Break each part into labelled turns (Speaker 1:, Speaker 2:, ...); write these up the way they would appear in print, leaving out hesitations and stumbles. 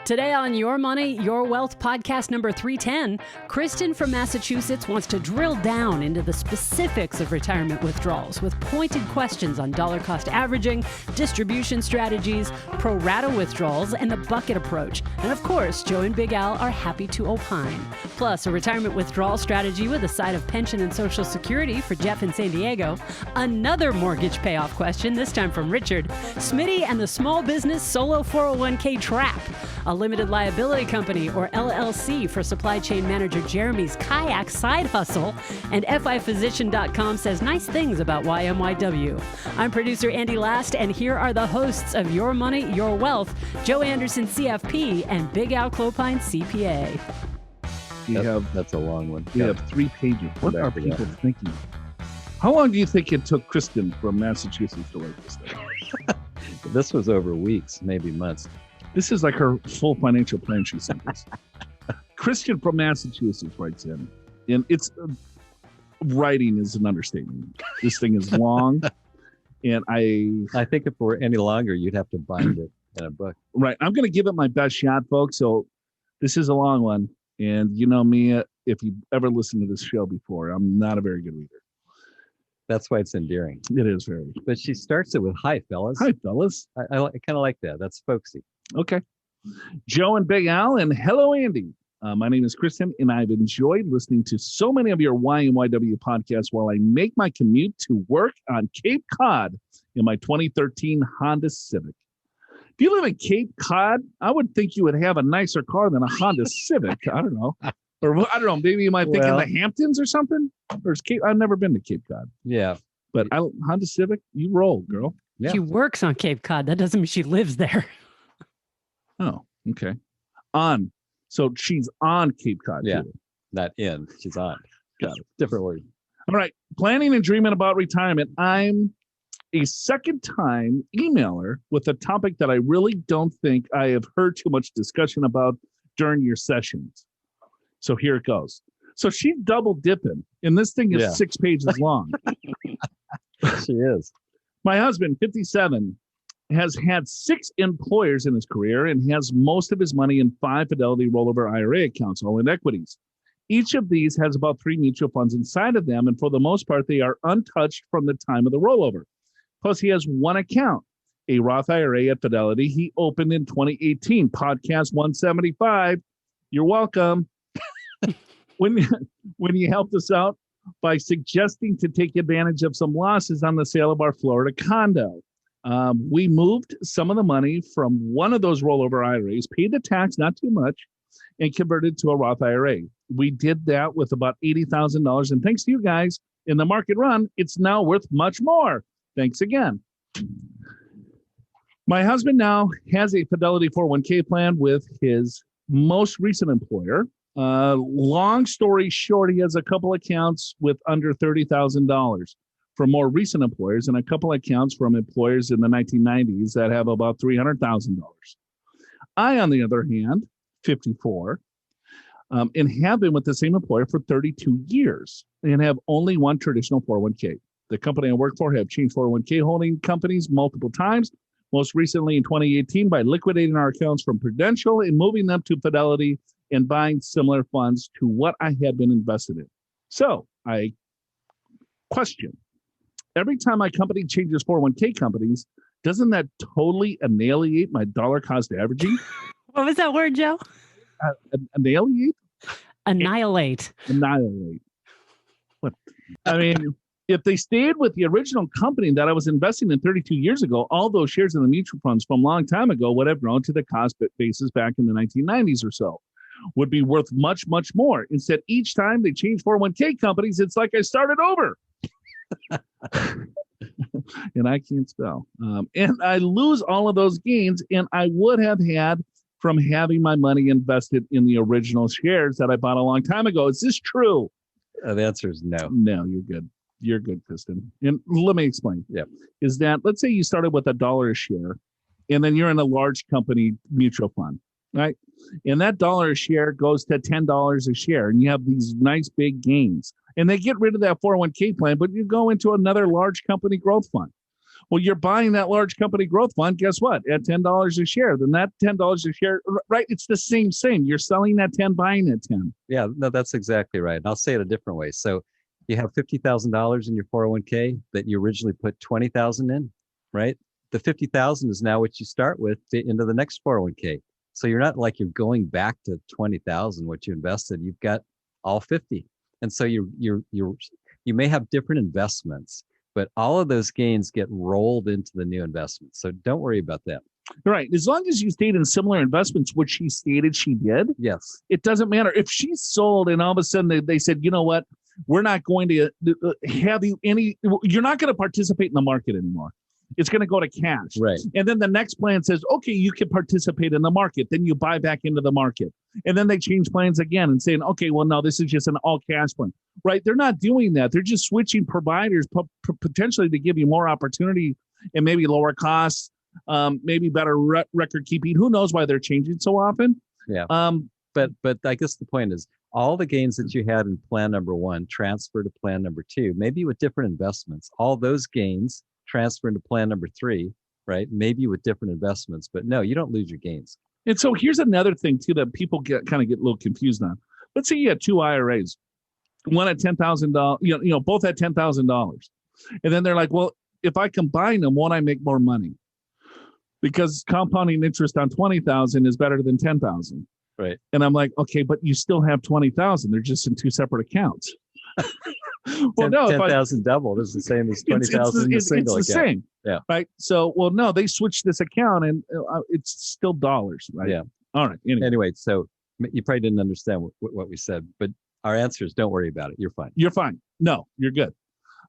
Speaker 1: Today on Your Money, Your Wealth podcast number 310, Kristin from Massachusetts wants to drill down into the specifics of retirement withdrawals with pointed questions on dollar cost averaging, distribution strategies, pro-rata withdrawals, and the bucket approach. And of course, Joe and Big Al are happy to opine. Plus, a retirement withdrawal strategy with a side of pension and Social Security for Jeff in San Diego, another mortgage payoff question, this time from Richard, Smitty and the small business solo 401k trap, a limited liability company, or LLC, for supply chain manager Jeremy's kayak side hustle, and FIphysician.com says nice things about YMYW. I'm producer Andy Last, and here are the hosts of Your Money, Your Wealth, Joe Anderson, CFP, and Big Al Clopine, CPA.
Speaker 2: That's a long one.
Speaker 3: We have 3 pages. What are people thinking? How long do you think it took Kristin from Massachusetts to write this thing?
Speaker 2: This was over weeks, maybe months.
Speaker 3: This is like her full financial plan she sent us. Kristin from Massachusetts writes in, and it's writing is an understatement. This thing is long, and I
Speaker 2: think if it were any longer, you'd have to bind it in a book.
Speaker 3: Right. I'm going to give it my best shot, folks. So this is a long one, and you know me, if you've ever listened to this show before, I'm not a very good reader.
Speaker 2: That's why it's endearing.
Speaker 3: It is very.
Speaker 2: But she starts it with, "Hi, fellas."
Speaker 3: Hi, fellas.
Speaker 2: I kind of like that. That's folksy.
Speaker 3: Okay. Joe and Big Al, and hello, Andy. My name is Kristin, and I've enjoyed listening to so many of your YMYW podcasts while I make my commute to work on Cape Cod in my 2013 Honda Civic. If you live in Cape Cod, I would think you would have a nicer car than a Honda Civic. I don't know. Or I don't know. Maybe you might think in the Hamptons or something. Or I've never been to Cape Cod.
Speaker 2: Yeah.
Speaker 3: But Honda Civic, you roll, girl.
Speaker 2: Yeah.
Speaker 1: She works on Cape Cod. That doesn't mean she lives there.
Speaker 3: Oh, okay. So she's on Cape Cod.
Speaker 2: Yeah.
Speaker 3: Too.
Speaker 2: Not in. She's on.
Speaker 3: Got it.
Speaker 2: Different word.
Speaker 3: All right. Planning and dreaming about retirement. I'm a second-time emailer with a topic that I really don't think I have heard too much discussion about during your sessions. So here it goes. So she's double dipping, and this thing is 6 pages long.
Speaker 2: She is.
Speaker 3: My husband, 57, has had 6 employers in his career and has most of his money in 5 Fidelity rollover IRA accounts, all in equities. Each of these has about 3 mutual funds inside of them, and for the most part, they are untouched from the time of the rollover. Plus, he has 1 account, a Roth IRA at Fidelity he opened in 2018, podcast 175. You're welcome. When you helped us out by suggesting to take advantage of some losses on the sale of our Florida condo. We moved some of the money from one of those rollover IRAs, paid the tax, not too much, and converted to a Roth IRA. We did that with about $80,000. And thanks to you guys in the market run, it's now worth much more. Thanks again. My husband now has a Fidelity 401k plan with his most recent employer. Long story short, he has a couple accounts with under $30,000 from more recent employers and a couple accounts from employers in the 1990s that have about $300,000. I, on the other hand, 54, and have been with the same employer for 32 years and have only one traditional 401k. The company I work for have changed 401k holding companies multiple times, most recently in 2018 by liquidating our accounts from Prudential and moving them to Fidelity and buying similar funds to what I had been invested in. So I question, every time my company changes 401k companies, doesn't that totally annihilate my dollar cost averaging?
Speaker 1: What was that word, Joe?
Speaker 3: Annihilate?
Speaker 1: Annihilate.
Speaker 3: Annihilate. What? I mean, if they stayed with the original company that I was investing in 32 years ago, all those shares in the mutual funds from a long time ago would have grown to the cost basis back in the 1990s or so, would be worth much, much more. Instead, each time they change 401k companies, it's like I started over. And I can't spell. And I lose all of those gains, and I would have had from having my money invested in the original shares that I bought a long time ago. Is this true?
Speaker 2: The answer is no.
Speaker 3: No, you're good. You're good, Kristin. And let me explain.
Speaker 2: Yeah.
Speaker 3: Is that, let's say you started with $1 a share, and then you're in a large company mutual fund, right? And that $1 a share goes to $10 a share, and you have these nice big gains. And they get rid of that 401k plan, but you go into another large company growth fund. Well, you're buying that large company growth fund. Guess what? At $10 a share, then that $10 a share, right? It's the same. You're selling that 10, buying that 10.
Speaker 2: Yeah, no, that's exactly right. And I'll say it a different way. So you have $50,000 in your 401k that you originally put 20,000 in, right? The 50,000 is now what you start with into the next 401k. So you're not like you're going back to 20,000 what you invested. You've got all 50, and so you may have different investments, but all of those gains get rolled into the new investment. So don't worry about that.
Speaker 3: Right. As long as you stayed in similar investments, which she stated she did,
Speaker 2: Yes.
Speaker 3: it doesn't matter. If she sold and all of a sudden they said, you know what, we're not going to have you you're not going to participate in the market anymore. It's going to go to cash.
Speaker 2: Right.
Speaker 3: And then the next plan says, okay, you can participate in the market. Then you buy back into the market. And then they change plans again and saying, okay, well, no, this is just an all cash plan. Right. They're not doing that. They're just switching providers potentially to give you more opportunity and maybe lower costs, maybe better record keeping. Who knows why they're changing so often?
Speaker 2: Yeah. But I guess the point is all the gains that you had in plan number 1 transfer to plan number 2, maybe with different investments. All those gains transfer into plan number 3, right? Maybe with different investments, but no, you don't lose your gains.
Speaker 3: And so here's another thing too that people get a little confused on. Let's say you had 2 IRAs, one at $10,000, both at $10,000, and then they're like, well, if I combine them, won't I make more money? Because compounding interest on 20,000 is better than 10,000.
Speaker 2: Right.
Speaker 3: And I'm like, okay, but you still have 20,000. They're just in 2 separate accounts. Well, no,
Speaker 2: 10,000 doubled is the same as 20,000 in a single account.
Speaker 3: It's the same.
Speaker 2: Yeah.
Speaker 3: Right. So, well, no, they switched this account and it's still dollars. Right.
Speaker 2: Yeah.
Speaker 3: All right.
Speaker 2: Anyway, so you probably didn't understand what we said, but our answer is don't worry about it. You're fine.
Speaker 3: You're fine. No, you're good.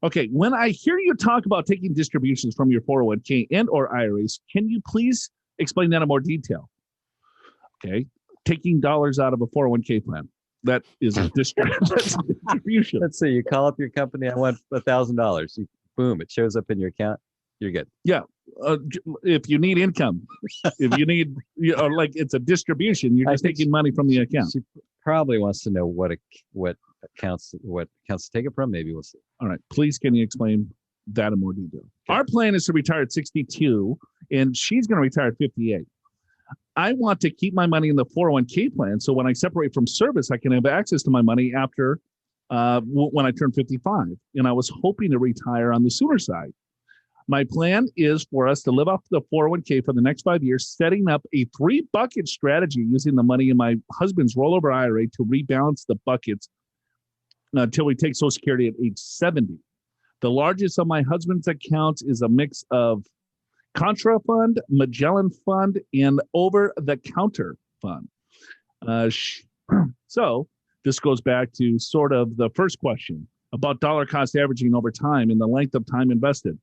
Speaker 3: Okay. When I hear you talk about taking distributions from your 401k and or IRAs, can you please explain that in more detail? Okay. Taking dollars out of a 401k plan. That is a distribution.
Speaker 2: Let's see. You call up your company. I want $1,000. Boom! It shows up in your account. You're good.
Speaker 3: Yeah. If you need income, if you need, like it's a distribution, you're just taking money from the account.
Speaker 2: She probably wants to know what accounts to take it from. Maybe we'll see.
Speaker 3: All right. Please, can you explain that in more detail? Okay. Our plan is to retire at 62, and she's going to retire at 58. I want to keep my money in the 401k plan. So when I separate from service, I can have access to my money after when I turn 55. And I was hoping to retire on the sooner side. My plan is for us to live off the 401k for the next 5 years, setting up a 3-bucket strategy using the money in my husband's rollover IRA to rebalance the buckets until we take Social Security at age 70. The largest of my husband's accounts is a mix of Contra Fund, Magellan Fund, and over-the-counter fund. So this goes back to sort of the first question about dollar cost averaging over time and the length of time invested.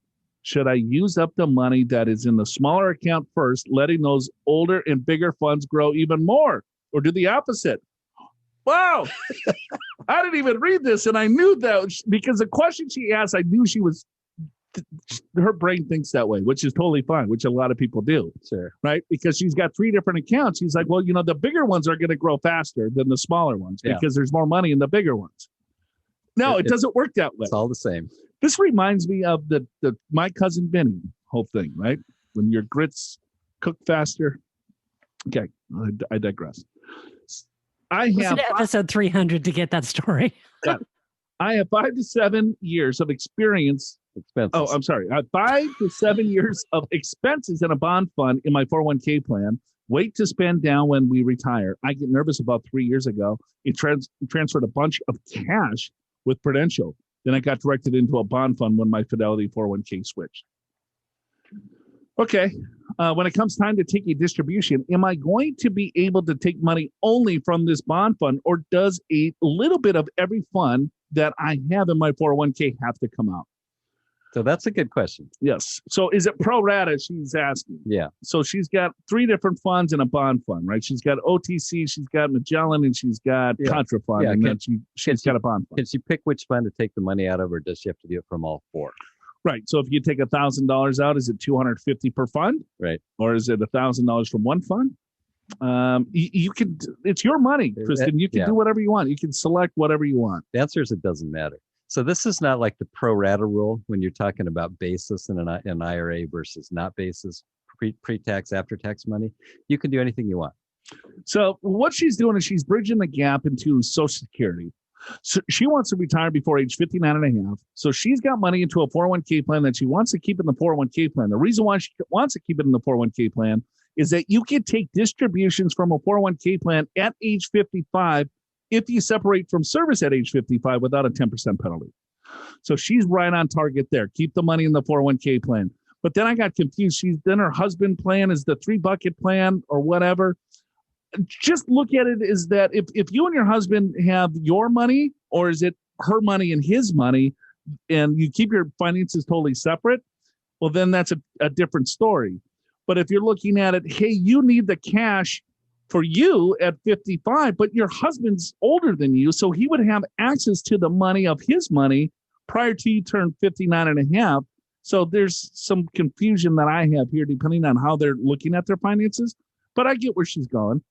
Speaker 3: Should I use up the money that is in the smaller account first, letting those older and bigger funds grow even more, or do the opposite? Wow. I didn't even read this, and I knew that because the question she asked, I knew her brain thinks that way, which is totally fine, which a lot of people do.
Speaker 2: Sure. Right.
Speaker 3: Because she's got 3 different accounts. She's like, well, the bigger ones are going to grow faster than the smaller ones because there's more money in the bigger ones. No, it doesn't work that way.
Speaker 2: It's all the same.
Speaker 3: This reminds me of the My Cousin Vinny whole thing, right? When your grits cook faster. Okay. I digress.
Speaker 1: Listen to episode 300 to get that story.
Speaker 3: I have 5 to 7 years of experience.
Speaker 2: Expenses.
Speaker 3: Oh, I'm sorry. I have 5 to 7 years of expenses in a bond fund in my 401k plan. Wait to spend down when we retire. I get nervous about 3 years ago. It transferred a bunch of cash with Prudential. Then I got directed into a bond fund when my Fidelity 401k switched. Okay. When it comes time to take a distribution, am I going to be able to take money only from this bond fund, or does a little bit of every fund that I have in my 401k have to come out?
Speaker 2: So that's a good question.
Speaker 3: Yes. So is it pro-rata, she's asking?
Speaker 2: Yeah.
Speaker 3: So she's got 3 different funds and a bond fund, right? She's got OTC, she's got Magellan, and she's got Contra Fund, and then she's got a bond fund.
Speaker 2: Can she pick which fund to take the money out of, or does she have to do it from all 4?
Speaker 3: Right. So if you take $1,000 out, is it $250 per fund?
Speaker 2: Right.
Speaker 3: Or is it $1,000 from one fund? You can. It's your money, Kristin. You can do whatever you want. You can select whatever you want.
Speaker 2: The answer is it doesn't matter. So this is not like the pro-rata rule when you're talking about basis in an IRA versus not basis, pre-tax, after-tax money. You can do anything you want.
Speaker 3: So what she's doing is she's bridging the gap into Social Security. So she wants to retire before age 59 and a half. So she's got money into a 401k plan that she wants to keep in the 401k plan. The reason why she wants to keep it in the 401k plan is that you can take distributions from a 401k plan at age 55 if you separate from service at age 55 without a 10% penalty. So she's right on target there. Keep the money in the 401k plan. But then I got confused. Then her husband plan is the 3-bucket plan or whatever. Just look at it as that if you and your husband have your money, or is it her money and his money, and you keep your finances totally separate, well, then that's a different story. But if you're looking at it, hey, you need the cash for you at 55, but your husband's older than you, so he would have access to the money of his money prior to you turn 59 and a half. So there's some confusion that I have here depending on how they're looking at their finances, but I get where she's going.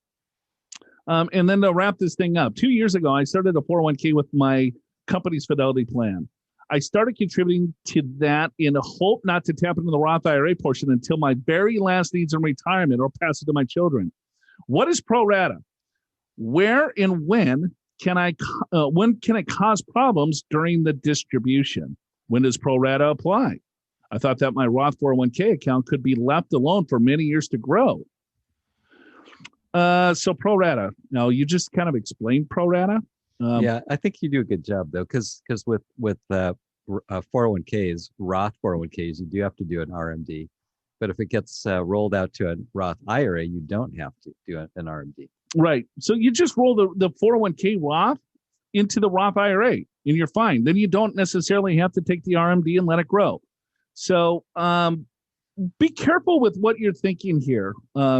Speaker 3: And then to wrap this thing up, 2 years ago, I started a 401k with my company's Fidelity plan. I started contributing to that in a hope not to tap into the Roth IRA portion until my very last needs in retirement or pass it to my children. What is pro-rata? Where and when can it cause problems during the distribution? When does pro-rata apply? I thought that my Roth 401k account could be left alone for many years to grow. So pro-rata. Now, you just kind of explained pro-rata.
Speaker 2: Yeah, I think you do a good job though, because with 401ks, Roth 401ks, you do have to do an RMD. But if it gets rolled out to a Roth IRA, you don't have to do an RMD.
Speaker 3: Right. So you just roll the 401k Roth into the Roth IRA, and you're fine. Then you don't necessarily have to take the RMD and let it grow. So be careful with what you're thinking here.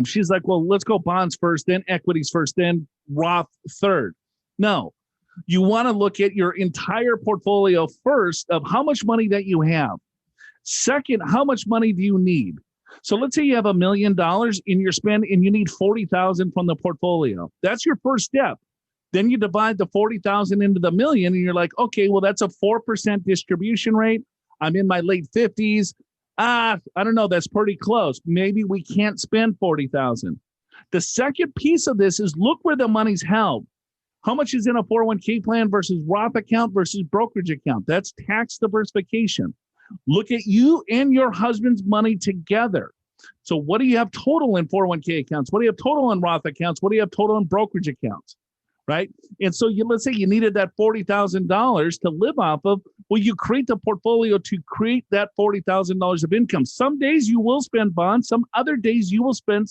Speaker 3: She's like, well, let's go bonds first, then equities first, then Roth third. No, you want to look at your entire portfolio first of how much money that you have. Second, how much money do you need? So let's say you have $1 million in your spend and you need 40,000 from the portfolio. That's your first step. Then you divide the 40,000 into the million and you're like, okay, well, that's a 4% distribution rate. I'm in my late 50s. I don't know. That's pretty close. Maybe we can't spend 40,000. The second piece of this is look where the money's held. How much is in a 401k plan versus Roth account versus brokerage account? That's tax diversification. Look at you and your husband's money together. So what do you have total in 401k accounts? What do you have total in Roth accounts? What do you have total in brokerage accounts? Right? And so let's say you needed that $40,000 to live off of. Well, you create the portfolio to create that $40,000 of income. Some days you will spend bonds. Some other days you will spend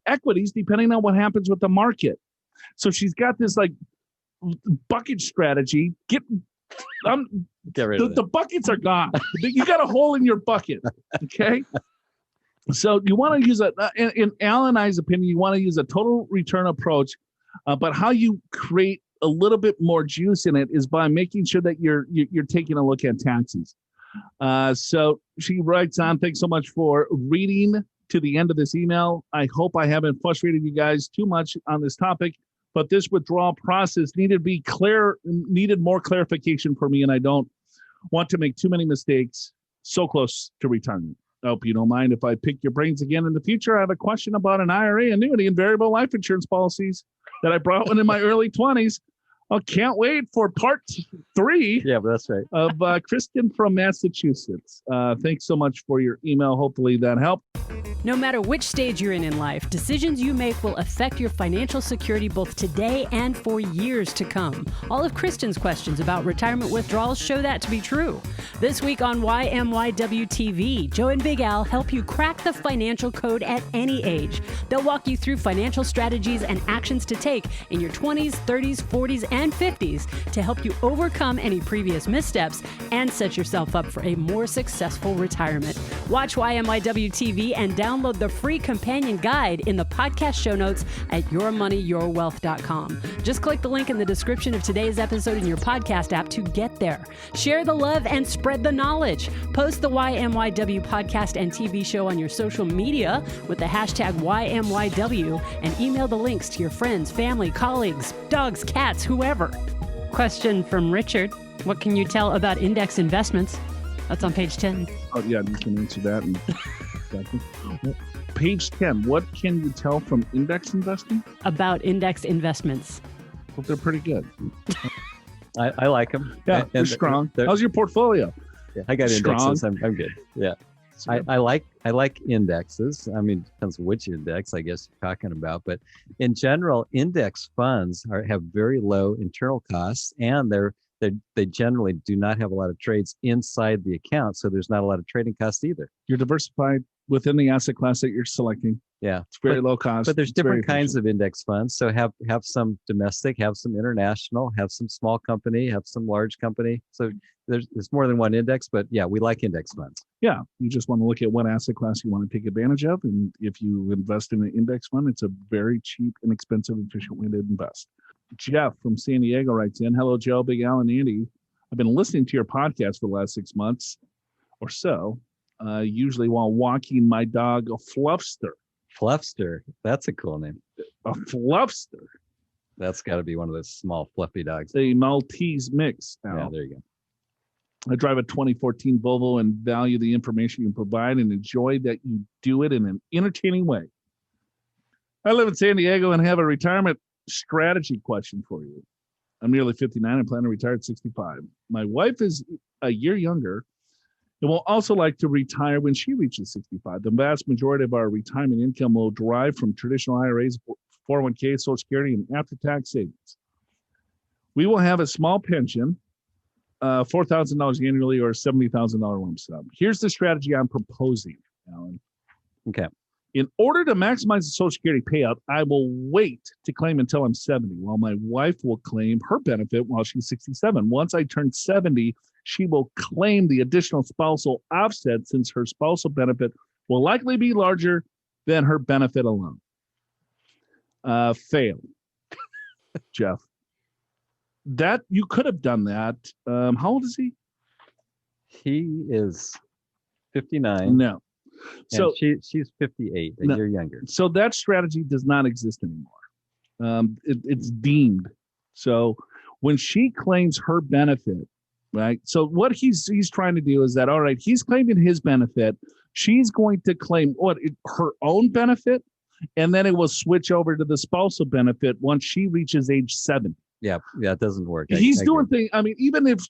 Speaker 3: equities, depending on what happens with the market. So she's got this like bucket strategy. Get rid of the buckets are gone. You got a hole in your bucket. Okay. So you want to use in Al and I's opinion, you want to use a total return approach. But how you create a little bit more juice in it is by making sure that you're taking a look at taxes. So she writes on, thanks so much for reading to the end of this email. I hope I haven't frustrated you guys too much on this topic, but this withdrawal process needed more clarification for me, and I don't want to make too many mistakes so close to retirement. I hope you don't mind if I pick your brains again in the future. I have a question about an IRA, annuity, and variable life insurance policies that I brought one in my early 20s. I can't wait for part 3.
Speaker 2: Yeah, but that's right.
Speaker 3: Of Kristin from Massachusetts. Thanks so much for your email. Hopefully that helped.
Speaker 1: No matter which stage you're in life, decisions you make will affect your financial security both today and for years to come. All of Kristin's questions about retirement withdrawals show that to be true. This week on YMYW TV, Joe and Big Al help you crack the financial code at any age. They'll walk you through financial strategies and actions to take in your 20s, 30s, 40s, and 50s to help you overcome any previous missteps and set yourself up for a more successful retirement. Watch YMYW TV and download the free companion guide in the podcast show notes at yourmoneyyourwealth.com. Just click the link in the description of today's episode in your podcast app to get there. Share the love and spread the knowledge. Post the YMYW podcast and TV show on your social media with the hashtag YMYW and email the links to your friends, family, colleagues, dogs, cats, whoever. Question from Richard. What can you tell about index investments? That's on page 10.
Speaker 3: Oh, yeah, you can answer that. Page 10, what can you tell from index investing?
Speaker 1: About index investments.
Speaker 3: Well, they're pretty good.
Speaker 2: I like them.
Speaker 3: Yeah, they're strong. How's your portfolio?
Speaker 2: Yeah, I got indexes. I'm good. Yeah. I like indexes. I mean, depends which index, I guess you're talking about. But in general, index funds have very low internal costs, and they generally do not have a lot of trades inside the account, so there's not a lot of trading costs either.
Speaker 3: You're diversified within the asset class that you're selecting.
Speaker 2: Yeah,
Speaker 3: it's very low cost.
Speaker 2: But there's different kinds of index funds. So have some domestic, have some international, have some small company, have some large company. So there's more than one index, but yeah, we like index funds.
Speaker 3: Yeah, you just want to look at what asset class you want to take advantage of, and if you invest in an index fund, it's a very cheap, inexpensive, efficient way to invest. Jeff from San Diego writes in, hello, Joe, Big Al, and Andy. I've been listening to your podcast for the last 6 months or so, usually while walking my dog, a Fluffster.
Speaker 2: Fluffster. That's a cool name.
Speaker 3: A Fluffster.
Speaker 2: That's got to be one of those small fluffy dogs.
Speaker 3: A Maltese mix. Al.
Speaker 2: Yeah, there you go.
Speaker 3: I drive a 2014 Volvo and value the information you provide and enjoy that you do it in an entertaining way. I live in San Diego and have a retirement strategy question for you. I'm nearly 59 and plan to retire at 65. My wife is a year younger and will also like to retire when she reaches 65. The vast majority of our retirement income will derive from traditional IRAs, 401k, Social Security, and after-tax savings. We will have a small pension, $4,000 annually or a $70,000 lump sum. Here's the strategy I'm proposing, Alan.
Speaker 2: Okay.
Speaker 3: In order to maximize the Social Security payout, I will wait to claim until I'm 70, while my wife will claim her benefit while she's 67. Once I turn 70, she will claim the additional spousal offset since her spousal benefit will likely be larger than her benefit alone. Fail. Jeff. That you could have done that. How old is he?
Speaker 2: He is 59.
Speaker 3: No. So
Speaker 2: she's 58, a year younger.
Speaker 3: So that strategy does not exist anymore. It's deemed. So when she claims her benefit, right? So what he's trying to do is that, all right, he's claiming his benefit. She's going to claim her own benefit, and then it will switch over to the spousal benefit once she reaches age 70.
Speaker 2: Yeah, it doesn't work.
Speaker 3: He's doing things. I mean, even if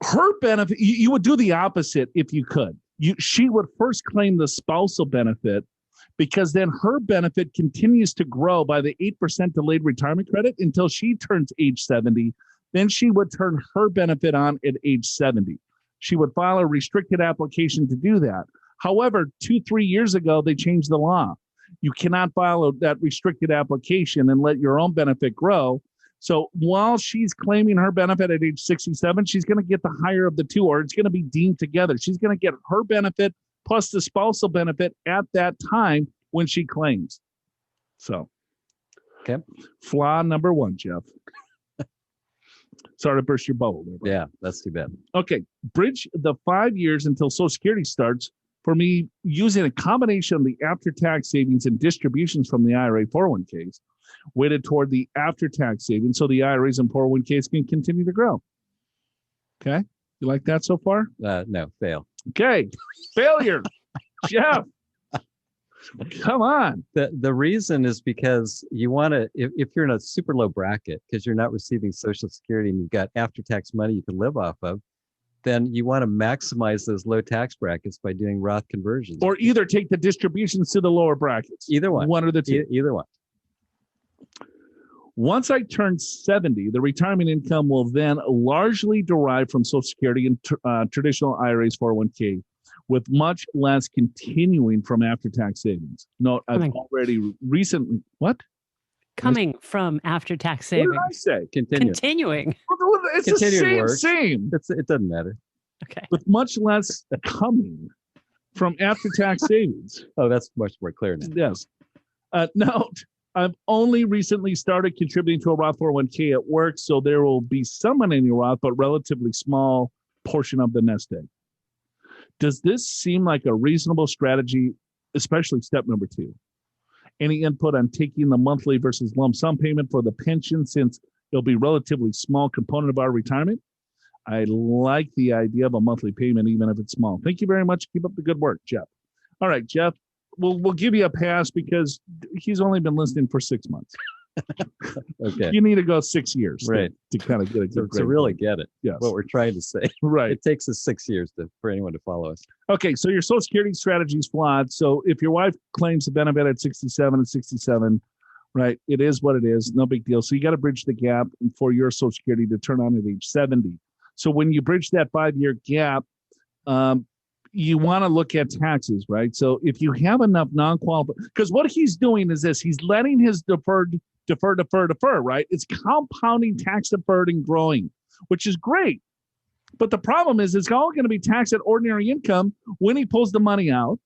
Speaker 3: her benefit, you would do the opposite if you could. She would first claim the spousal benefit, because then her benefit continues to grow by the 8% delayed retirement credit until she turns age 70. Then she would turn her benefit on at age 70. She would file a restricted application to do that. However, 2-3 years ago, they changed the law. You cannot file that restricted application and let your own benefit grow. So while she's claiming her benefit at age 67, she's going to get the higher of the two, or it's going to be deemed together. She's going to get her benefit plus the spousal benefit at that time when she claims. So,
Speaker 2: okay.
Speaker 3: Flaw number one, Jeff. Sorry to burst your bubble there.
Speaker 2: Yeah, that's too bad.
Speaker 3: Okay. Bridge the 5 years until Social Security starts for me using a combination of the after-tax savings and distributions from the IRA 401ks weighted toward the after-tax savings so the IRAs and 401ks can continue to grow. Okay. You like that so far?
Speaker 2: No, fail.
Speaker 3: Okay. Failure. Jeff. Come on.
Speaker 2: The reason is because you want to, if you're in a super low bracket, because you're not receiving Social Security and you've got after-tax money you can live off of, then you want to maximize those low tax brackets by doing Roth conversions.
Speaker 3: Or either take the distributions to the lower brackets.
Speaker 2: Either one.
Speaker 3: One or the two.
Speaker 2: Either one.
Speaker 3: Once I turn 70, the retirement income will then largely derive from Social Security and traditional IRAs 401k, with much less continuing from after-tax savings. Note, I've already recently, what?
Speaker 1: Coming from after-tax savings.
Speaker 3: What did I say?
Speaker 1: Continuing.
Speaker 3: It's
Speaker 2: Continuing
Speaker 3: the same.
Speaker 2: It doesn't matter.
Speaker 1: Okay.
Speaker 3: With much less coming from after-tax savings.
Speaker 2: Oh, that's much more clear now.
Speaker 3: Yes. Note, I've only recently started contributing to a Roth 401k at work, so there will be some money in your Roth, but relatively small portion of the nest egg. Does this seem like a reasonable strategy, especially step number 2? Any input on taking the monthly versus lump sum payment for the pension, since it'll be a relatively small component of our retirement? I like the idea of a monthly payment, even if it's small. Thank you very much. Keep up the good work, Jeff. All right, Jeff, we'll give you a pass because he's only been listening for 6 months.
Speaker 2: Okay.
Speaker 3: You need to go 6 years
Speaker 2: Right.
Speaker 3: to kind of get a good
Speaker 2: To really get it.
Speaker 3: Yes.
Speaker 2: What we're trying to say.
Speaker 3: Right.
Speaker 2: It takes us 6 years for anyone to follow us.
Speaker 3: Okay, so your Social Security strategy is flawed. So if your wife claims the benefit at 67 and 67, right, it is what it is. No big deal. So you got to bridge the gap for your Social Security to turn on at age 70. So when you bridge that 5-year gap, you want to look at taxes, right? So if you have enough non-qualified, because what he's doing is this, he's letting his defer, right? It's compounding tax deferred and growing, which is great. But the problem is it's all going to be taxed at ordinary income when he pulls the money out,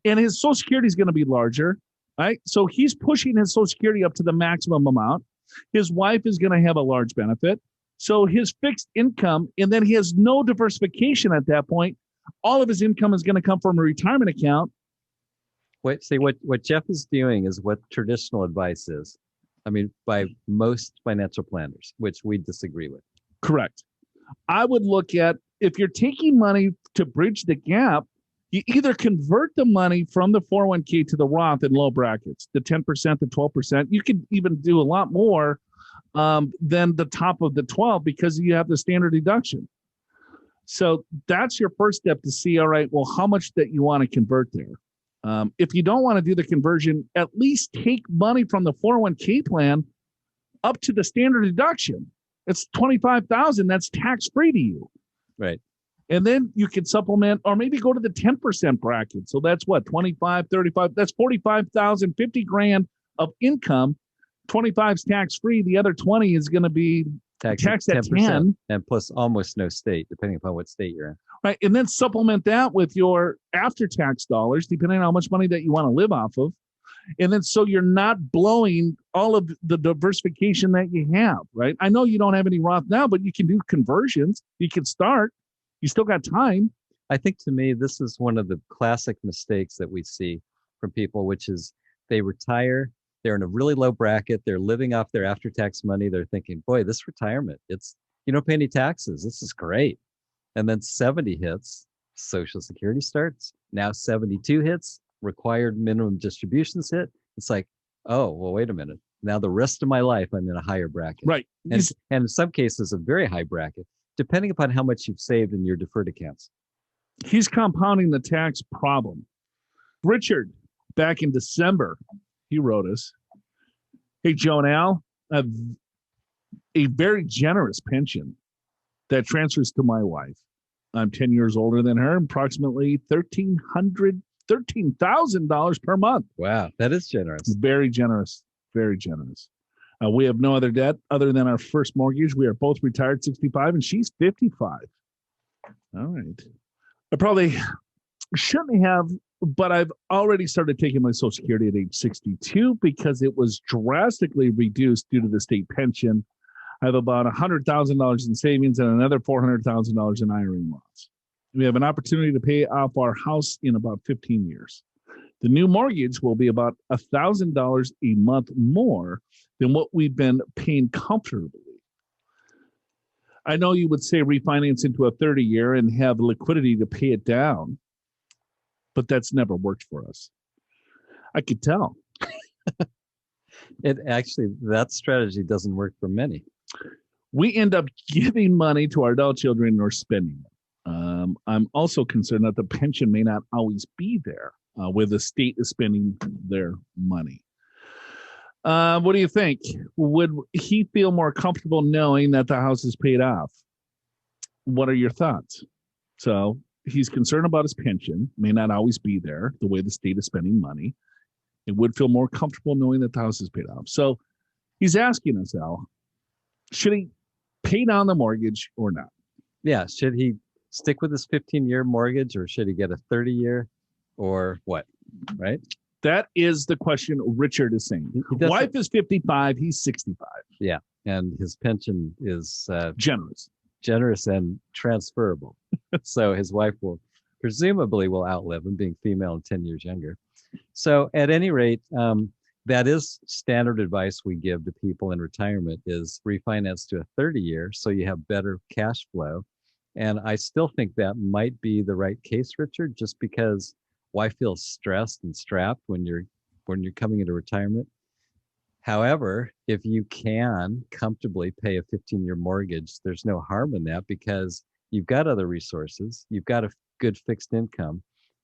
Speaker 3: and his Social Security is going to be larger, right? So he's pushing his Social Security up to the maximum amount. His wife is going to have a large benefit. So his fixed income, and then he has no diversification at that point. All of his income is going to come from a retirement account.
Speaker 2: What Jeff is doing is what traditional advice is. I mean, by most financial planners, which we disagree with.
Speaker 3: Correct. I would look at, if you're taking money to bridge the gap, you either convert the money from the 401k to the Roth in low brackets, the 10%, the 12%. You could even do a lot more than the top of the 12 because you have the standard deduction. So that's your first step to see, all right, well, how much that you want to convert there. If you don't want to do the conversion, at least take money from the 401k plan up to the standard deduction. It's $25,000. That's tax-free to you.
Speaker 2: Right.
Speaker 3: And then you can supplement, or maybe go to the 10% bracket. So that's what, 25, 35, that's 45,000, 50 grand of income. 25 is tax-free. The other 20 is going to be taxed at 10.
Speaker 2: And plus almost no state, depending upon what state you're in.
Speaker 3: Right. And then supplement that with your after-tax dollars, depending on how much money that you want to live off of. And then so you're not blowing all of the diversification that you have, right? I know you don't have any Roth now, but you can do conversions. You can start. You still got time.
Speaker 2: I think to me, this is one of the classic mistakes that we see from people, which is they retire. They're in a really low bracket. They're living off their after-tax money. They're thinking, boy, this retirement, you don't pay any taxes. This is great. And then 70 hits, Social Security starts. Now 72 hits, required minimum distributions hit. It's like, oh, well, wait a minute. Now the rest of my life, I'm in a higher bracket.
Speaker 3: Right.
Speaker 2: And in some cases, a very high bracket, depending upon how much you've saved in your deferred accounts.
Speaker 3: He's compounding the tax problem. Richard, back in December, he wrote us, hey, Joe and Al, a very generous pension that transfers to my wife. I'm 10 years older than her, approximately $13,000 per month.
Speaker 2: Wow, that is generous.
Speaker 3: Very generous, very generous. We have no other debt other than our first mortgage. We are both retired 65 and she's 55. All right. I probably shouldn't have, but I've already started taking my Social Security at age 62 because it was drastically reduced due to the state pension. I have about $100,000 in savings and another $400,000 in IRA loans. We have an opportunity to pay off our house in about 15 years. The new mortgage will be about $1,000 a month more than what we've been paying comfortably. I know you would say refinance into a 30-year and have liquidity to pay it down, but that's never worked for us. I could tell.
Speaker 2: That strategy doesn't work for many.
Speaker 3: We end up giving money to our adult children or spending it. I'm also concerned that the pension may not always be there where the state is spending their money. What do you think? Would he feel more comfortable knowing that the house is paid off? What are your thoughts? So he's concerned about his pension, may not always be there the way the state is spending money. It would feel more comfortable knowing that the house is paid off. So he's asking us, Al, should he pay down the mortgage or not?
Speaker 2: Yeah. Should he stick with his 15-year mortgage or should he get a 30-year or what? Right?
Speaker 3: That is the question Richard is saying. Wife is 55. He's 65.
Speaker 2: Yeah. And his pension is
Speaker 3: generous
Speaker 2: and transferable. So his wife presumably will outlive him, being female and 10 years younger. So at any rate, that is standard advice we give to people in retirement is refinance to a 30-year so you have better cash flow. And I still think that might be the right case, Richard, just because why feel stressed and strapped when you're coming into retirement? However, if you can comfortably pay a 15-year mortgage, there's no harm in that because you've got other resources. You've got a good fixed income.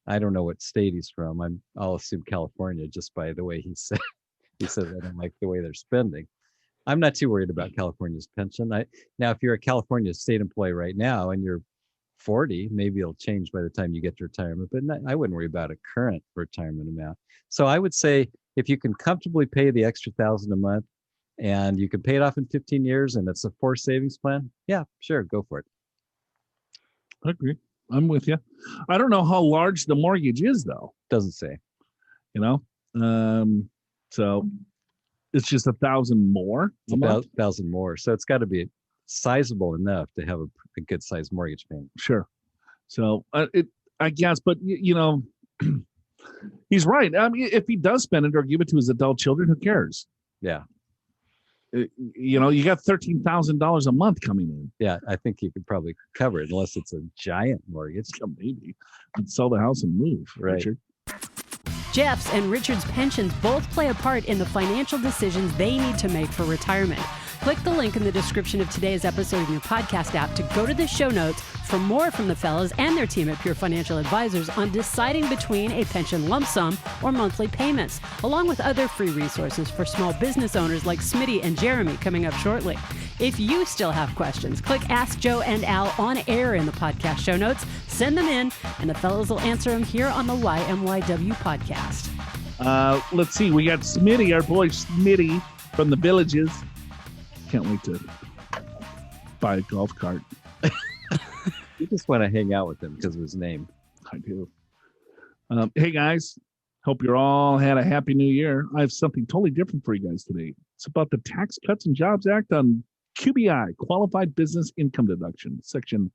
Speaker 2: I don't know what state he's from. I'll assume California just by the way he said. He says I don't like the way they're spending. I'm not too worried about California's pension. Now, if you're a California state employee right now and you're 40, maybe it'll change by the time you get to retirement, but I wouldn't worry about a current retirement amount. So I would say if you can comfortably pay the extra $1,000 a month and you can pay it off in 15 years and it's a forced savings plan, yeah, sure, go for it.
Speaker 3: I agree. I'm with you. I don't know how large the mortgage is, though.
Speaker 2: Doesn't say.
Speaker 3: So it's just 1,000 more.
Speaker 2: It's about 1,000 more. So it's got to be sizable enough to have a good sized mortgage payment.
Speaker 3: Sure. So I guess, but he's right. I mean, if he does spend it or give it to his adult children, who cares?
Speaker 2: Yeah.
Speaker 3: You got $13,000 a month coming in.
Speaker 2: Yeah, I think you could probably cover it unless it's a giant mortgage.
Speaker 3: Maybe. I'd sell the house and move,
Speaker 2: right.
Speaker 3: Richard.
Speaker 1: Jeff's and Richard's pensions both play a part in the financial decisions they need to make for retirement. Click the link in the description of today's episode in your podcast app to go to the show notes for more from the fellas and their team at Pure Financial Advisors on deciding between a pension lump sum or monthly payments, along with other free resources for small business owners like Smitty and Jeremy coming up shortly. If you still have questions, click Ask Joe and Al on air in the podcast show notes, send them in, and the fellas will answer them here on the YMYW podcast.
Speaker 3: Let's see. We got Smitty, our boy Smitty from the Villages. Can't wait to buy a golf cart.
Speaker 2: You just want to hang out with him because of his name.
Speaker 3: I do. Hey, guys. Hope you're all had a happy new year. I have something totally different for you guys today. It's about the Tax Cuts and Jobs Act on QBI, Qualified Business Income Deduction, Section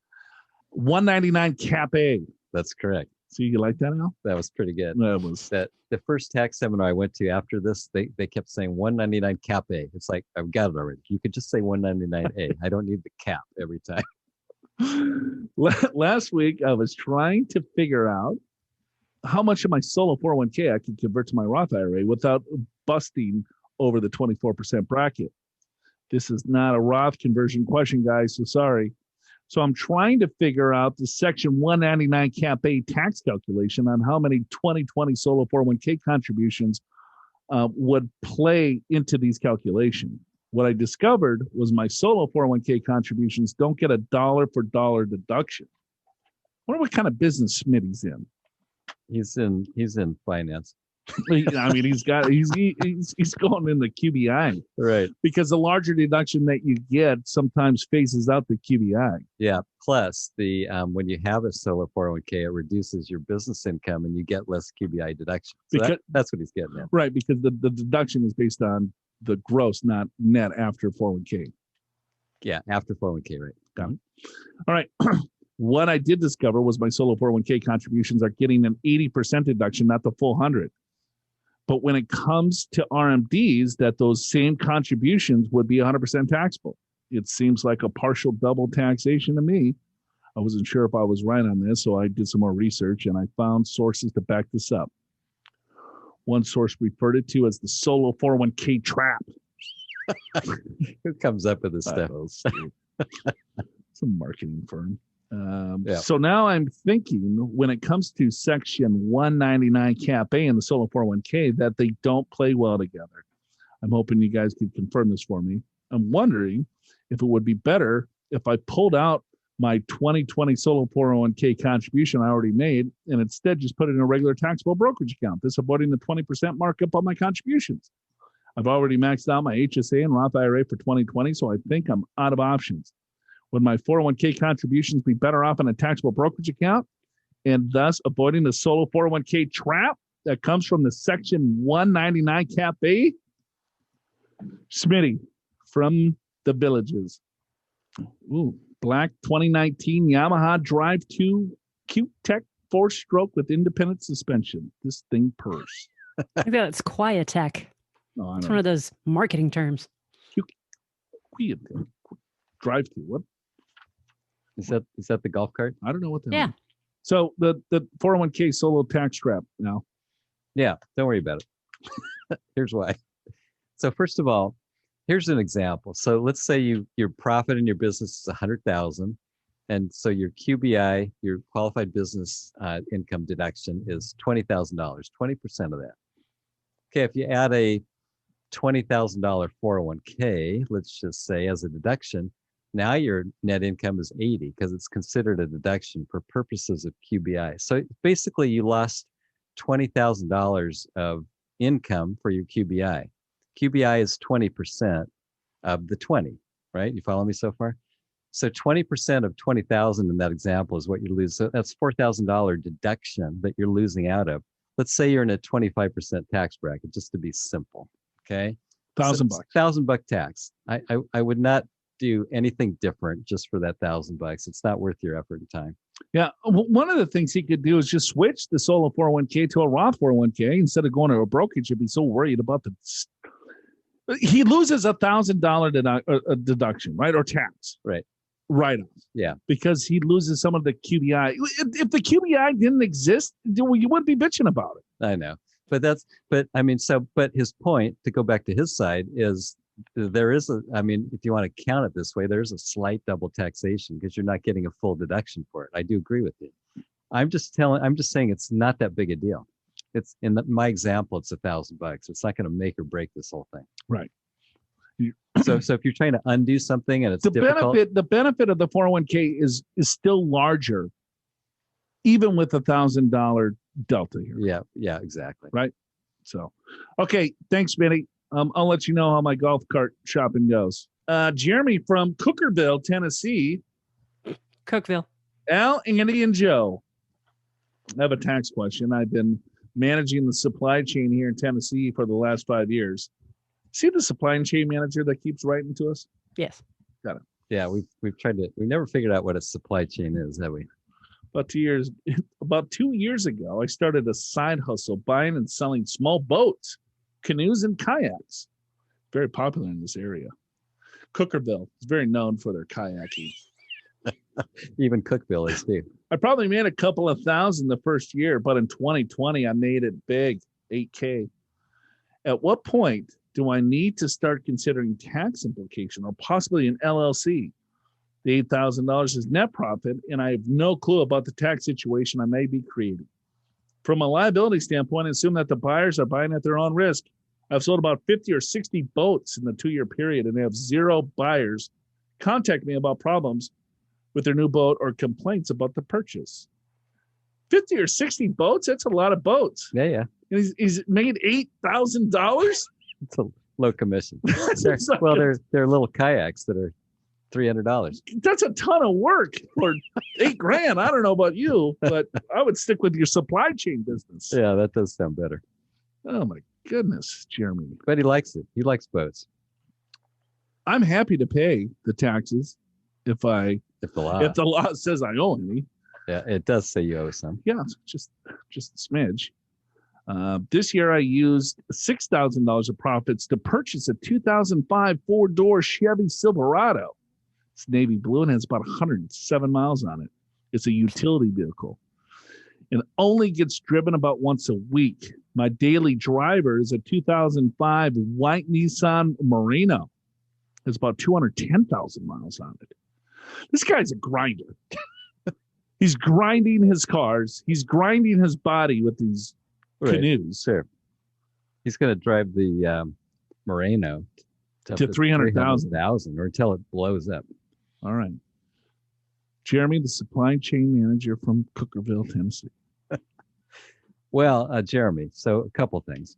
Speaker 3: 199 Cap A.
Speaker 2: That's correct.
Speaker 3: See, you like that, Al?
Speaker 2: That was pretty good.
Speaker 3: That was
Speaker 2: the first tax seminar I went to after this. They kept saying 199 Cap A. It's like I've got it already. You could just say 199A. I don't need the cap every time.
Speaker 3: Last week, I was trying to figure out how much of my solo 401k I could convert to my Roth IRA without busting over the 24% bracket. This is not a Roth conversion question, guys, so sorry. So I'm trying to figure out the Section 199 Cap A tax calculation on how many 2020 solo 401k contributions would play into these calculations. What I discovered was my solo 401k contributions don't get a dollar for dollar deduction. I wonder what kind of business Smitty's in.
Speaker 2: He's in finance.
Speaker 3: I mean, he's going in the QBI,
Speaker 2: right?
Speaker 3: Because the larger deduction that you get sometimes phases out the QBI.
Speaker 2: Yeah. Plus, the when you have a solo 401k, it reduces your business income and you get less QBI deduction. So that's what he's getting at,
Speaker 3: right? Because the deduction is based on the gross, not net after 401k.
Speaker 2: Yeah, after 401k, right?
Speaker 3: Got it. All right. What I did discover was my solo 401k contributions are getting an 80% deduction, not the full 100. But when it comes to RMDs, that those same contributions would be 100% taxable. It seems like a partial double taxation to me. I wasn't sure if I was right on this, so I did some more research and I found sources to back this up. One source referred it to as the solo 401k trap.
Speaker 2: Who comes up with this stuff?
Speaker 3: It's a marketing firm.
Speaker 2: Yeah.
Speaker 3: So now I'm thinking when it comes to Section 199 Cap A and the solo 401k that they don't play well together. I'm hoping you guys can confirm this for me. I'm wondering if it would be better if I pulled out my 2020 solo 401k contribution I already made and instead just put it in a regular taxable brokerage account. This avoiding the 20% markup on my contributions. I've already maxed out my HSA and Roth IRA for 2020, so I think I'm out of options. Would my 401k contributions be better off in a taxable brokerage account and thus avoiding the solo 401k trap that comes from the Section 199 Cap A? Smitty from the Villages. Ooh, black 2019 Yamaha Drive 2 Q-Tech 4-stroke with independent suspension. This thing purrs.
Speaker 1: I think that's Quietech.
Speaker 3: No,
Speaker 1: it's one of those marketing terms.
Speaker 3: Drive 2, what?
Speaker 2: Is that the golf cart?
Speaker 3: I don't know what that
Speaker 1: Yeah.
Speaker 3: is. So the 401k solo tax trap now.
Speaker 2: Yeah, don't worry about it. Here's why. So first of all, here's an example. So let's say your profit in your business is 100,000, and so your QBI, your qualified business income deduction, is $20,000, 20% of that. Okay, if you add a $20,000 401k, let's just say as a deduction, now your net income is 80 because it's considered a deduction for purposes of QBI. So basically, you lost $20,000 of income for your QBI. QBI is 20% of the 20, right? You follow me so far? So 20% of 20,000 in that example is what you lose. So that's $4,000 deduction that you're losing out of. Let's say you're in a 25% tax bracket, just to be simple. Okay.
Speaker 3: $1,000.
Speaker 2: $1,000 tax. I would not do anything different just for that $1,000. It's not worth your effort and time.
Speaker 3: Yeah. One of the things he could do is just switch the solo 401k to a Roth 401k instead of going to a brokerage. You'd be so worried about he loses $1,000 deduction, right? Or tax.
Speaker 2: Right.
Speaker 3: Write-off.
Speaker 2: Yeah. Because
Speaker 3: he loses some of the QBI. If the QBI didn't exist, you wouldn't be bitching about it.
Speaker 2: I know. But his point, to go back to his side, is there is if you want to count it this way, there's a slight double taxation because you're not getting a full deduction for it. I do agree with you. I'm just saying it's not that big a deal. It's my example, it's $1,000. It's not going to make or break this whole thing.
Speaker 3: Right.
Speaker 2: So if you're trying to undo something and it's difficult,
Speaker 3: the benefit of the 401k is still larger, even with $1,000 delta here.
Speaker 2: Yeah, exactly.
Speaker 3: Right. So, okay. Thanks, Smitty. I'll let you know how my golf cart shopping goes. Jeremy from Cookeville, Tennessee.
Speaker 1: Cookeville.
Speaker 3: Al, Andy, and Joe. I have a tax question. I've been managing the supply chain here in Tennessee for the last 5 years. See the supply chain manager that keeps writing to us?
Speaker 1: Yes.
Speaker 3: Got it.
Speaker 2: Yeah, we've tried to. We never figured out what a supply chain is, have we?
Speaker 3: About 2 years ago, I started a side hustle buying and selling small boats, canoes, and kayaks. Very popular in this area. Cookeville is very known for their kayaking.
Speaker 2: Even Cookeville is too.
Speaker 3: I probably made a couple of thousand the first year, but in 2020, I made it big, 8K. At what point do I need to start considering tax implication or possibly an LLC? The $8,000 is net profit, and I have no clue about the tax situation I may be creating. From a liability standpoint, assume that the buyers are buying at their own risk. I've sold about 50 or 60 boats in the 2-year period, and I have 0 buyers contact me about problems with their new boat or complaints about the purchase. 50 or 60 boats? That's a lot of boats.
Speaker 2: Yeah.
Speaker 3: And he's made $8,000?
Speaker 2: It's a low commission. They're little kayaks that are $300.
Speaker 3: That's a ton of work for $8,000. I don't know about you, but I would stick with your supply chain business.
Speaker 2: Yeah, that does sound better.
Speaker 3: Oh my goodness, Jeremy.
Speaker 2: But he likes it. He likes boats.
Speaker 3: I'm happy to pay the taxes if the law says I owe any.
Speaker 2: Yeah, it does say you owe some.
Speaker 3: Yeah, just a smidge. This year I used $6,000 of profits to purchase a 2005 4-door Chevy Silverado. It's navy blue and has about 107 miles on it. It's a utility vehicle and only gets driven about once a week. My daily driver is a 2005 white Nissan Murano. It's about 210,000 miles on it. This guy's a grinder. He's grinding his cars. He's grinding his body with these canoes.
Speaker 2: Sure. He's going to drive the Murano
Speaker 3: to 300,000
Speaker 2: or until it blows up.
Speaker 3: All right. Jeremy, the supply chain manager from Cookeville, Tennessee.
Speaker 2: Well, Jeremy, so a couple things.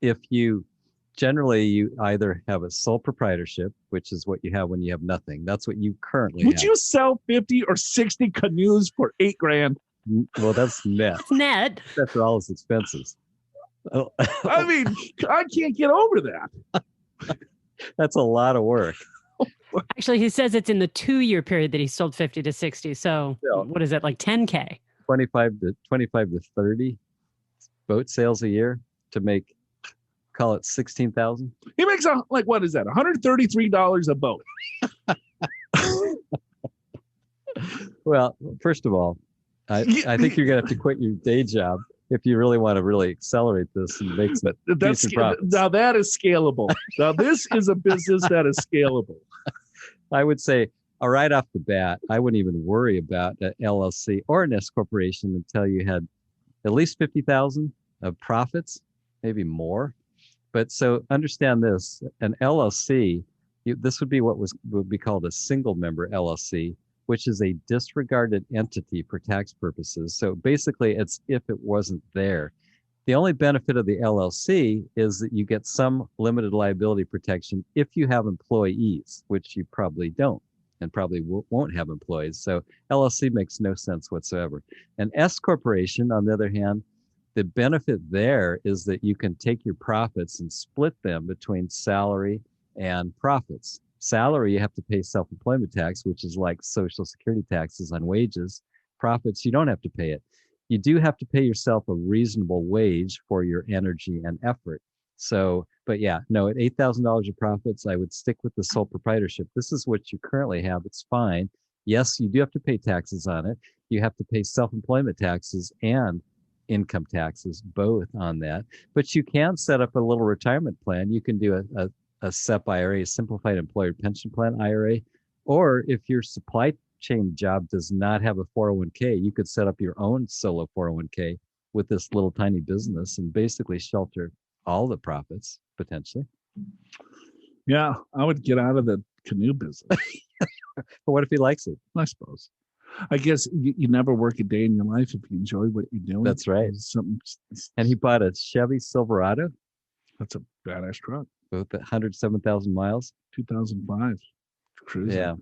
Speaker 2: If you either have a sole proprietorship, which is what you have when you have nothing. That's what you currently have.
Speaker 3: Would you sell 50 or 60 canoes for $8,000?
Speaker 2: Well, that's net.
Speaker 1: Net.
Speaker 2: That's all his expenses.
Speaker 3: I mean, I can't get over that.
Speaker 2: That's a lot of work.
Speaker 1: Actually, he says it's in the 2-year period that he sold 50 to 60. So what is it, like 10K? 25
Speaker 2: to 30 boat sales a year to make, call it 16,000.
Speaker 3: He makes what is that? $133 a boat.
Speaker 2: Well, first of all, I think you're going to have to quit your day job if you really want to really accelerate this and make some decent profits.
Speaker 3: Now that is scalable. Now this is a business that is scalable.
Speaker 2: I would say, right off the bat, I wouldn't even worry about an LLC or an S corporation until you had at least 50,000 of profits, maybe more. But so understand this: an LLC, this would be what would be called a single member LLC, which is a disregarded entity for tax purposes. So basically, it's if it wasn't there. The only benefit of the LLC is that you get some limited liability protection if you have employees, which you probably don't and probably won't have employees. So LLC makes no sense whatsoever. An S corporation, on the other hand, the benefit there is that you can take your profits and split them between salary and profits. Salary, you have to pay self-employment tax, which is like Social Security taxes on wages. Profits, you don't have to pay it. You do have to pay yourself a reasonable wage for your energy and effort. So, but yeah, no, at $8,000 of profits, I would stick with the sole proprietorship. This is what you currently have. It's fine. Yes, you do have to pay taxes on it. You have to pay self-employment taxes and income taxes, both on that. But you can set up a little retirement plan. You can do a SEP IRA, a Simplified Employer Pension Plan IRA, or if your supply chain job does not have a 401k, you could set up your own solo 401k with this little tiny business and basically shelter all the profits potentially.
Speaker 3: Yeah, I would get out of the canoe business.
Speaker 2: But what if he likes it?
Speaker 3: I suppose. I guess you never work a day in your life if you enjoy what you're doing.
Speaker 2: That's right. And he bought a Chevy Silverado.
Speaker 3: That's a badass truck.
Speaker 2: With 107,000 miles.
Speaker 3: 2005. Cruising.
Speaker 2: Yeah.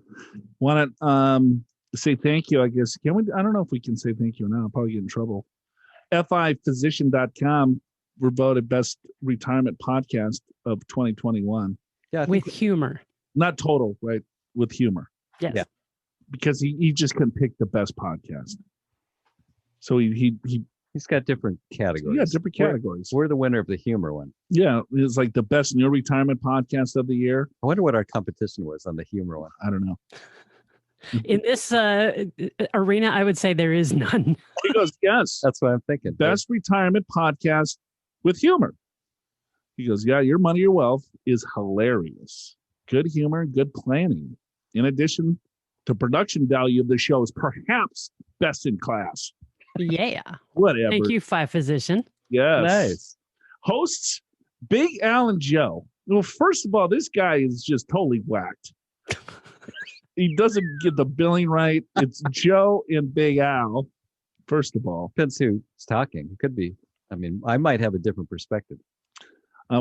Speaker 3: Want to say thank you, I guess. Can we? I don't know if we can say thank you now. I'll probably get in trouble. FIphysician.com were voted best retirement podcast of 2021.
Speaker 1: Yeah, with humor.
Speaker 3: Not total, right? With humor.
Speaker 1: Yes.
Speaker 2: Yeah.
Speaker 3: Because he just couldn't pick the best podcast. So he's
Speaker 2: got different categories.
Speaker 3: Yeah, different categories.
Speaker 2: We're the winner of the humor one.
Speaker 3: Yeah, it's like the best new retirement podcast of the year.
Speaker 2: I wonder what our competition was on the humor one.
Speaker 3: I don't know.
Speaker 1: In this arena, I would say there is none.
Speaker 3: He goes, yes.
Speaker 2: That's what I'm thinking.
Speaker 3: Best retirement podcast with humor. He goes, yeah, Your Money, Your Wealth is hilarious. Good humor, good planning. In addition, the production value of the show is perhaps best in class.
Speaker 1: Yeah.
Speaker 3: Whatever.
Speaker 1: Thank you, Physician.
Speaker 3: Yes.
Speaker 2: Nice.
Speaker 3: Hosts Big Al and Joe. Well, first of all, this guy is just totally whacked. He doesn't get the billing right. It's Joe and Big Al. First of all,
Speaker 2: depends who's talking. It could be. I mean, I might have a different perspective.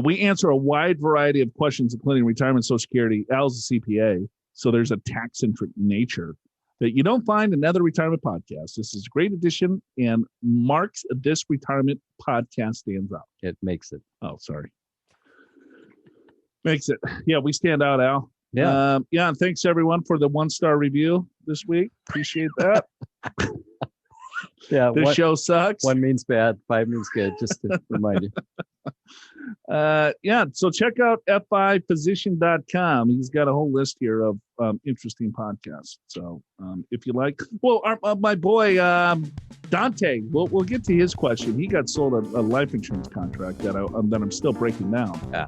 Speaker 3: We answer a wide variety of questions, including retirement, Social Security. Al's a CPA, so there's a tax-centric nature that you don't find in other retirement podcasts. This is a great addition and marks this retirement podcast stands out.
Speaker 2: It makes it.
Speaker 3: Oh, sorry. Makes it. Yeah, we stand out, Al.
Speaker 2: Yeah.
Speaker 3: And thanks everyone for the 1-star review this week. Appreciate that.
Speaker 2: Yeah.
Speaker 3: This show sucks.
Speaker 2: 1 means bad, 5 means good, just to remind you.
Speaker 3: So check out FIphysician.com. He's got a whole list here of interesting podcasts. So if you like, well, my boy Dante, we'll get to his question. He got sold a life insurance contract that I'm still breaking down.
Speaker 2: Yeah.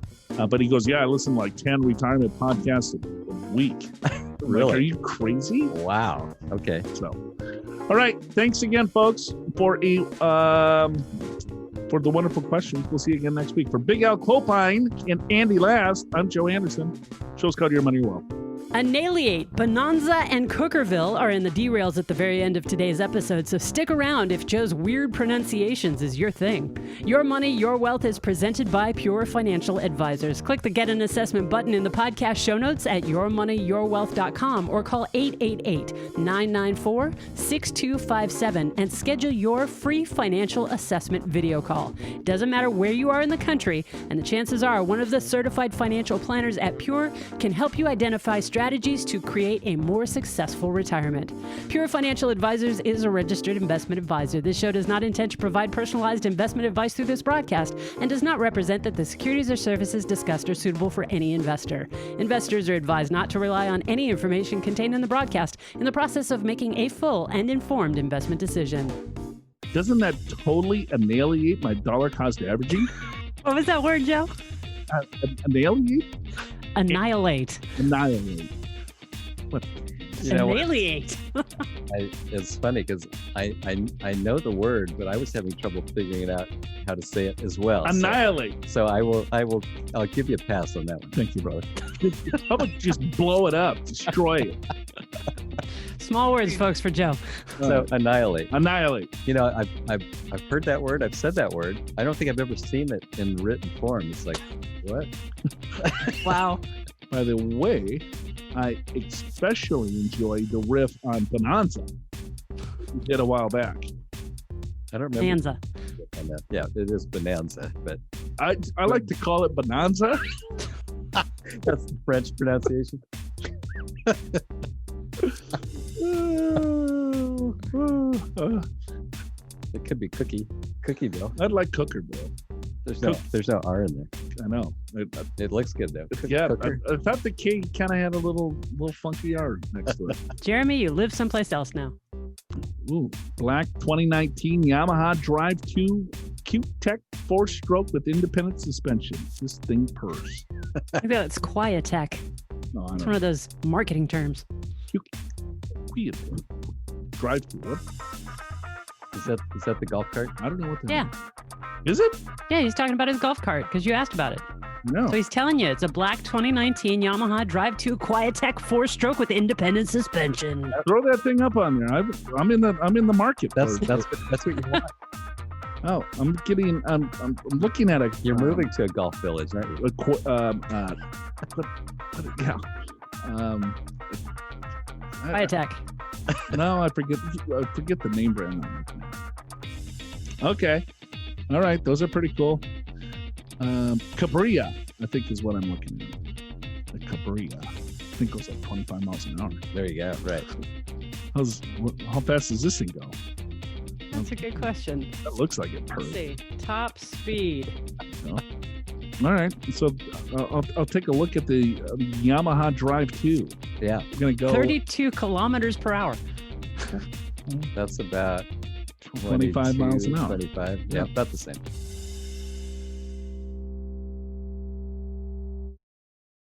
Speaker 3: But he goes, I listen to like 10 retirement podcasts a week.
Speaker 2: Really?
Speaker 3: Like, are you crazy?
Speaker 2: Wow. Okay.
Speaker 3: So, all right. Thanks again, folks, for the wonderful questions. We'll see you again next week. For Big Al Clopine and Andy Last, I'm Joe Anderson. Show's called Your Money, Your Wealth.
Speaker 1: Annihilate, Bonanza, and Cookeville are in the derails at the very end of today's episode, so stick around if Joe's weird pronunciations is your thing. Your Money, Your Wealth is presented by Pure Financial Advisors. Click the Get an Assessment button in the podcast show notes at yourmoneyyourwealth.com or call 888-994-6257 and schedule your free financial assessment video call. It doesn't matter where you are in the country, and the chances are one of the certified financial planners at Pure can help you identify strategies strategies to create a more successful retirement. Pure Financial Advisors is a registered investment advisor. This show does not intend to provide personalized investment advice through this broadcast and does not represent that the securities or services discussed are suitable for any investor. Investors are advised not to rely on any information contained in the broadcast in the process of making a full and informed investment decision.
Speaker 3: Doesn't that totally annihilate my dollar cost averaging?
Speaker 1: What was that word, Joe?
Speaker 3: Annihilate?
Speaker 1: Annihilate.
Speaker 3: Annihilate. What?
Speaker 2: You know what?
Speaker 1: Annihilate.
Speaker 2: It's funny because I know the word, but I was having trouble figuring out how to say it as well.
Speaker 3: Annihilate.
Speaker 2: So I'll give you a pass on that one.
Speaker 3: Thank you, brother. How about just blow it up, destroy it?
Speaker 1: Small words, folks, for Joe.
Speaker 2: So annihilate.
Speaker 3: Annihilate.
Speaker 2: You know, I've heard that word. I've said that word. I don't think I've ever seen it in written form. It's like, what?
Speaker 1: Wow.
Speaker 3: By the way, I especially enjoyed the riff on Bonanza we did a while back.
Speaker 2: I don't remember.
Speaker 1: Bonanza.
Speaker 2: On that. Yeah, it is Bonanza, but
Speaker 3: I like to call it Bonanza.
Speaker 2: that's the French pronunciation. It could be Cookeville.
Speaker 3: I'd like Cookeville.
Speaker 2: There's no R in there.
Speaker 3: I know.
Speaker 2: It looks good though.
Speaker 3: Yeah,
Speaker 2: Cooker.
Speaker 3: I thought the K kind of had a little funky R next to it.
Speaker 1: Jeremy, you live someplace else now.
Speaker 3: Ooh, black 2019 Yamaha Drive 2 Cute Tech 4-stroke with independent suspension. This thing purrs.
Speaker 1: I feel it's Quietech.
Speaker 3: No, I
Speaker 1: It's
Speaker 3: don't
Speaker 1: one of those marketing terms.
Speaker 3: Cute. Drive 2. What?
Speaker 2: Is that the golf cart?
Speaker 3: I don't know what that
Speaker 1: Yeah.
Speaker 3: is. Is it?
Speaker 1: Yeah, he's talking about his golf cart because you asked about it.
Speaker 3: No.
Speaker 1: So he's telling you it's a black 2019 Yamaha Drive 2 Quietech 4-stroke with independent suspension.
Speaker 3: Throw that thing up on there. I'm in the market.
Speaker 2: That's
Speaker 3: for-
Speaker 2: what you want.
Speaker 3: Oh, I'm looking at a.
Speaker 2: You're moving to a golf village, aren't you?
Speaker 3: Yeah.
Speaker 1: Quietech.
Speaker 3: No, I forget the name brand. Okay. All right. Those are pretty cool. Cabrilla, I think, is what I'm looking at. The Cabrilla. I think goes like 25 miles an hour.
Speaker 2: There you go. Right.
Speaker 3: How fast does this thing go?
Speaker 1: That's a good question.
Speaker 3: That looks like it
Speaker 1: Let's
Speaker 3: purrs.
Speaker 1: see. Top speed.
Speaker 3: All right. So I'll take a look at the Yamaha Drive 2.
Speaker 2: Yeah.
Speaker 3: I'm going to go
Speaker 1: 32 kilometers per hour.
Speaker 2: That's about
Speaker 3: 25 miles an hour.
Speaker 2: 25. Yeah, about the same.